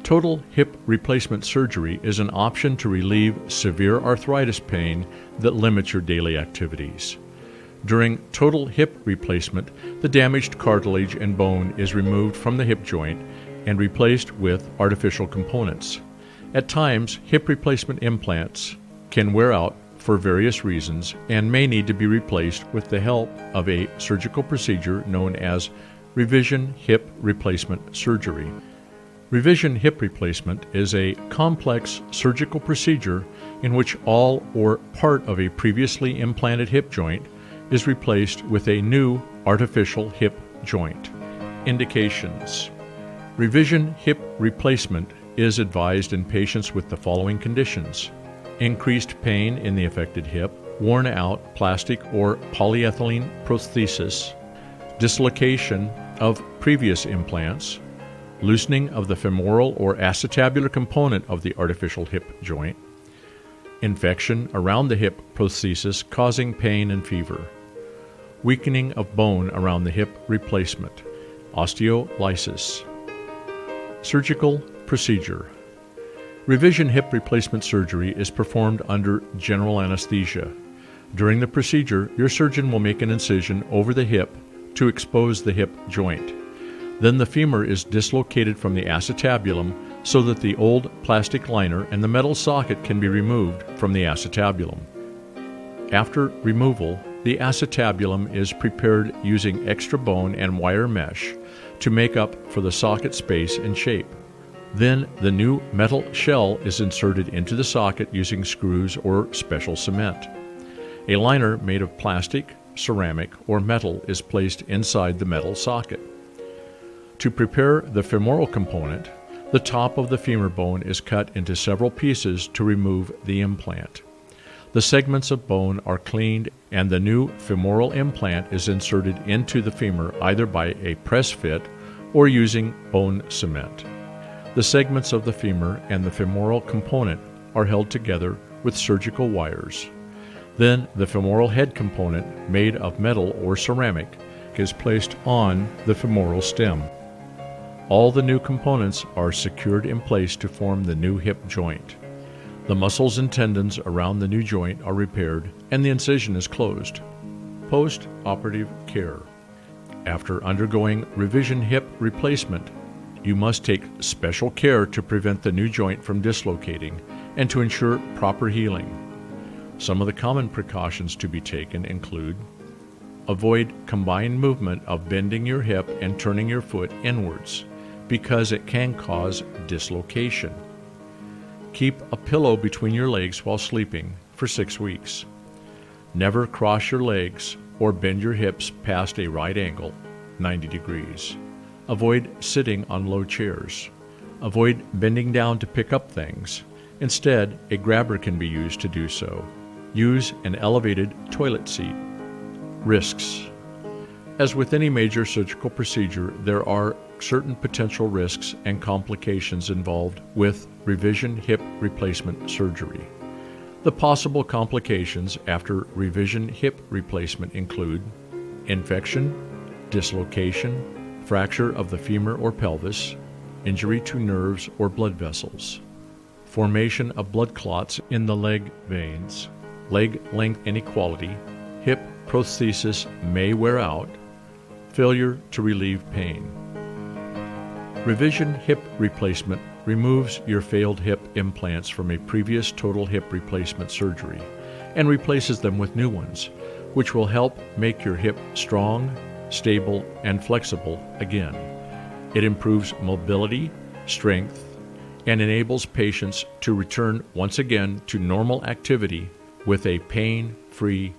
Total hip replacement surgery is an option to relieve severe arthritis pain that limits your daily activities. During total hip replacement, the damaged cartilage and bone is removed from the hip joint and replaced with artificial components. At times, hip replacement implants can wear out for various reasons and may need to be replaced with the help of a surgical procedure known as revision hip replacement surgery. Revision hip replacement is a complex surgical procedure in which all or part of a previously implanted hip joint is replaced with a new artificial hip joint. Indications: revision hip replacement is advised in patients with the following conditions: increased pain in the affected hip, worn out plastic or polyethylene prosthesis, dislocation of previous implants, loosening of the femoral or acetabular component of the artificial hip joint, infection around the hip prosthesis causing pain and fever, weakening of bone around the hip replacement, osteolysis. Surgical procedure. Revision hip replacement surgery is performed under general anesthesia. During the procedure, your surgeon will make an incision over the hip to expose the hip joint. Then the femur is dislocated from the acetabulum so that the old plastic liner and the metal socket can be removed from the acetabulum. After removal, the acetabulum is prepared using extra bone and wire mesh to make up for the socket space and shape. Then the new metal shell is inserted into the socket using screws or special cement. A liner made of plastic, ceramic, or metal is placed inside the metal socket. To prepare the femoral component, the top of the femur bone is cut into several pieces to remove the implant. The segments of bone are cleaned and the new femoral implant is inserted into the femur either by a press fit or using bone cement. The segments of the femur and the femoral component are held together with surgical wires. Then the femoral head component, made of metal or ceramic, is placed on the femoral stem. All the new components are secured in place to form the new hip joint. The muscles and tendons around the new joint are repaired and the incision is closed. Post-operative care. After undergoing revision hip replacement, you must take special care to prevent the new joint from dislocating and to ensure proper healing. Some of the common precautions to be taken include: avoid combined movement of bending your hip and turning your foot inwards, because it can cause dislocation. Keep a pillow between your legs while sleeping for 6 weeks. Never cross your legs or bend your hips past a right angle, 90 degrees. Avoid sitting on low chairs. Avoid bending down to pick up things. Instead, a grabber can be used to do so. Use an elevated toilet seat. Risks. As with any major surgical procedure, there are certain potential risks and complications involved with revision hip replacement surgery. The possible complications after revision hip replacement include infection, dislocation, fracture of the femur or pelvis, injury to nerves or blood vessels, formation of blood clots in the leg veins, leg length inequality, hip prosthesis may wear out, failure to relieve pain. Revision hip replacement removes your failed hip implants from a previous total hip replacement surgery and replaces them with new ones, which will help make your hip strong, stable, and flexible again. It improves mobility, strength, and enables patients to return once again to normal activity with a pain-free